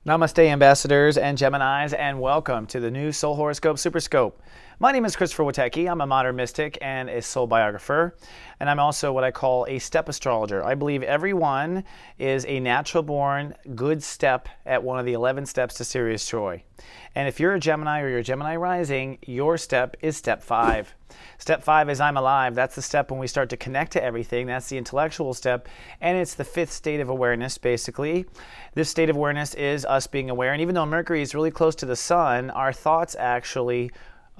Namaste, ambassadors and Geminis, and welcome to the new Soul Horoscope Superscope. My name is Christopher Witecki. I'm a modern mystic and a soul biographer, and I'm also what I call a step astrologer. I believe everyone is a natural-born good step at one of the 11 steps to serious joy. And if you're a Gemini or you're a Gemini rising, your step is Step 5. Step 5 is I'm alive. That's the step when we start to connect to everything. That's the intellectual step, and it's the fifth state of awareness, basically. This state of awareness is us being aware, and even though Mercury is really close to the sun, our thoughts actually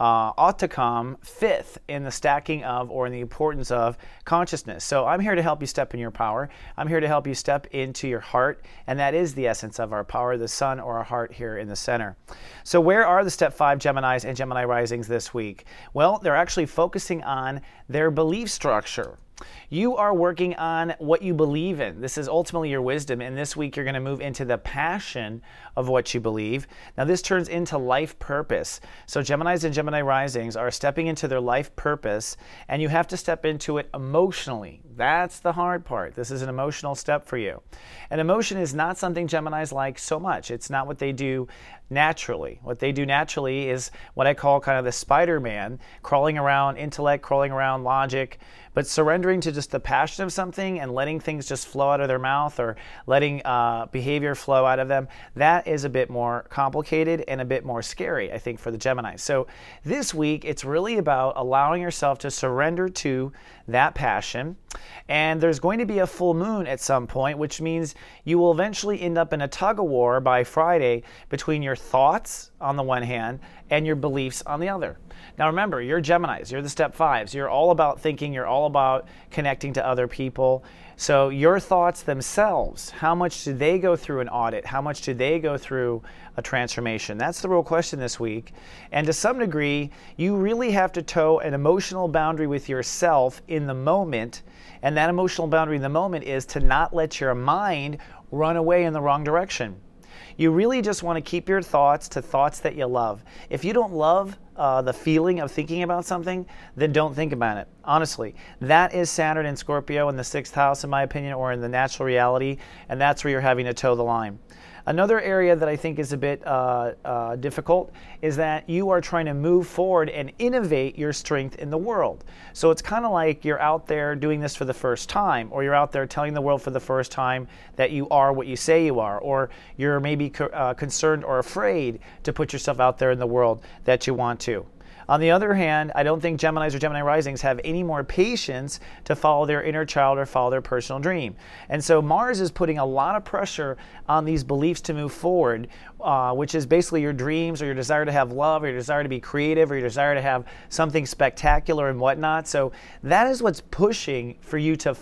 ought to come fifth in the stacking of or in the importance of consciousness. So I'm here to help you step in your power. I'm here to help you step into your heart, and that is the essence of our power, the sun or our heart here in the center. So where are the Step 5 Geminis and Gemini risings this week? Well, they're actually focusing on their belief structure. You are working on what you believe in. This is ultimately your wisdom, and this week you're going to move into the passion of what you believe. Now this turns into life purpose. So Geminis and Gemini risings are stepping into their life purpose, and you have to step into it emotionally. That's the hard part. This is an emotional step for you. And emotion is not something Geminis like so much. It's not what they do naturally. What they do naturally is what I call kind of the Spider-Man, crawling around intellect, crawling around logic, but surrendering to just the passion of something and letting things just flow out of their mouth, or letting behavior flow out of them, that is a bit more complicated and a bit more scary, I think, for the Gemini. So this week, it's really about allowing yourself to surrender to that passion. And there's going to be a full moon at some point, which means you will eventually end up in a tug-of-war by Friday between your thoughts on the one hand and your beliefs on the other. Now remember, you're Geminis, you're the Step 5s. You're all about thinking, you're all about connecting to other people. So your thoughts themselves, how much do they go through an audit? How much do they go through a transformation? That's the real question this week. And to some degree, you really have to toe an emotional boundary with yourself in the moment. And that emotional boundary in the moment is to not let your mind run away in the wrong direction. You really just want to keep your thoughts to thoughts that you love. If you don't love the feeling of thinking about something, then don't think about it. Honestly, that is Saturn in Scorpio in the 6th house, in my opinion, or in the natural reality, and that's where you're having to toe the line. Another area that I think is a bit difficult is that you are trying to move forward and innovate your strength in the world. So it's kind of like you're out there doing this for the first time, or you're out there telling the world for the first time that you are what you say you are, or you're maybe concerned or afraid to put yourself out there in the world that you want to. On the other hand, I don't think Geminis or Gemini risings have any more patience to follow their inner child or follow their personal dream. And so Mars is putting a lot of pressure on these beliefs to move forward, which is basically your dreams, or your desire to have love, or your desire to be creative, or your desire to have something spectacular and whatnot. So that is what's pushing for you to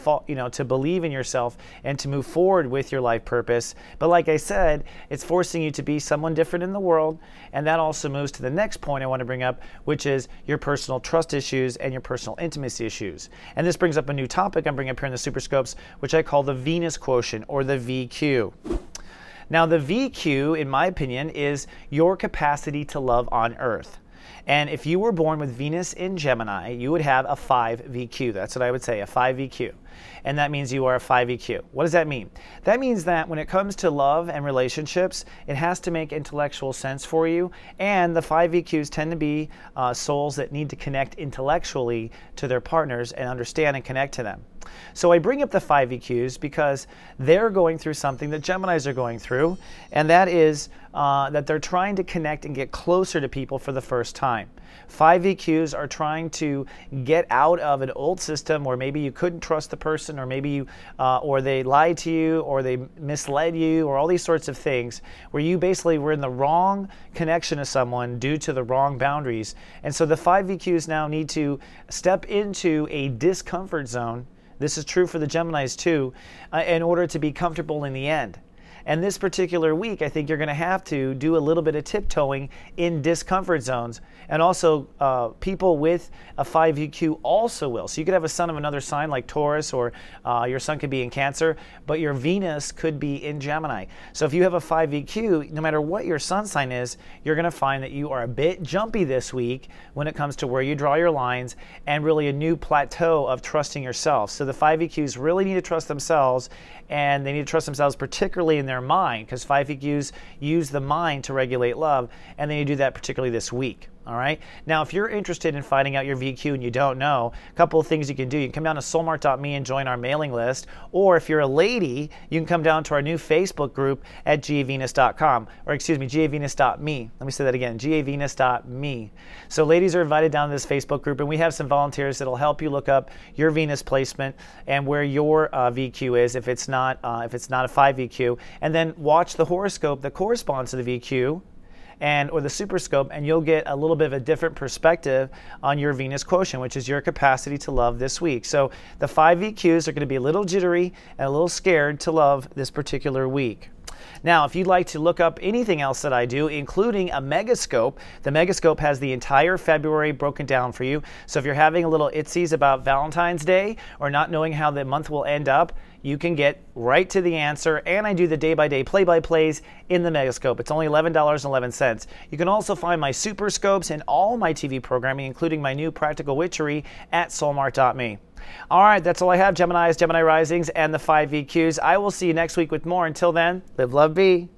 to believe in yourself and to move forward with your life purpose. But like I said, it's forcing you to be someone different in the world, and that also moves to the next point I want to bring up, which is your personal trust issues and your personal intimacy issues. And this brings up a new topic I'm bringing up here in the Superscopes, which I call the Venus quotient, or the VQ. Now the VQ, in my opinion, is your capacity to love on Earth. And if you were born with Venus in Gemini, you would have a 5 VQ. That's what I would say, a 5 VQ. And that means you are a 5 EQ. What does that mean? That means that when it comes to love and relationships, it has to make intellectual sense for you. And the 5 EQs tend to be souls that need to connect intellectually to their partners and understand and connect to them. So I bring up the 5 EQs because they're going through something that Geminis are going through, and that is that they're trying to connect and get closer to people for the first time. 5 EQs are trying to get out of an old system where maybe you couldn't trust the person, or maybe you, or they lied to you, or they misled you, or all these sorts of things where you basically were in the wrong connection to someone due to the wrong boundaries. And so the 5 EQs now need to step into a discomfort zone. This is true for the Geminis too, in order to be comfortable in the end. And this particular week, I think you're going to have to do a little bit of tiptoeing in discomfort zones. And also, people with a 5 EQ also will. So you could have a sun of another sign like Taurus, or your sun could be in Cancer, but your Venus could be in Gemini. So if you have a 5 EQ, no matter what your sun sign is, you're going to find that you are a bit jumpy this week when it comes to where you draw your lines, and really a new plateau of trusting yourself. So the 5 EQs really need to trust themselves, and they need to trust themselves particularly in their mind, because 5 VQs use the mind to regulate love, and then you do that particularly this week. All right. Now, if you're interested in finding out your VQ and you don't know, a couple of things you can do. You can come down to soulmart.me and join our mailing list. Or if you're a lady, you can come down to our new Facebook group at gavenus.com, or excuse me, gavenus.me. Let me say that again, gavenus.me. So ladies are invited down to this Facebook group, and we have some volunteers that'll help you look up your Venus placement and where your VQ is if it's not a 5 VQ, and then watch the horoscope that corresponds to the VQ or the superscope, and you'll get a little bit of a different perspective on your Venus quotient, which is your capacity to love this week. So the 5 VQs are going to be a little jittery and a little scared to love this particular week. Now, if you'd like to look up anything else that I do, including a megascope, the megascope has the entire February broken down for you. So if you're having a little itsies about Valentine's Day or not knowing how the month will end up, you can get right to the answer, and I do the day-by-day play-by-plays in the megascope. It's only $11.11. You can also find my superscopes and all my TV programming, including my new practical witchery, at soulmart.me. All right, that's all I have, Geminis, Gemini Risings, and the 5 VQs. I will see you next week with more. Until then, live, love, be.